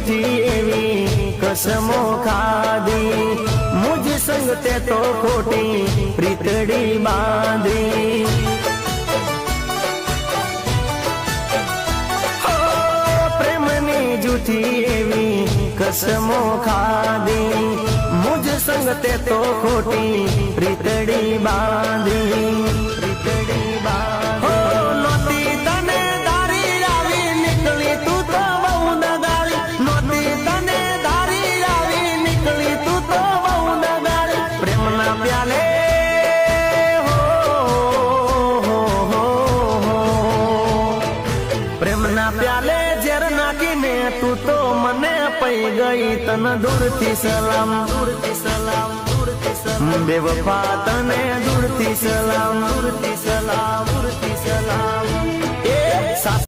जूठी एवी कसमो खादी मुझ संग ते तो खोटी प्रीतड़ी बांधी प्रेमनी जूठी एवी कसमो खादी मुझ संग ते तो खोटी प्रीतड़ी बांधी प्रीतड़ी बांधी नोती तने धारी आवी निकली तू तो बहु नगारी नोती तने धारी आवी निकली तू तो बहु नगारी प्रेमना प्याले प्रेमना प्याले जेर नाखीने तू तो मने पई गई तन दूर थी सलाम दूर थी सलाम दूर थी सलाम बेवफा तने दूर थी सलाम दूर थी सलाम दूर थी सलाम ए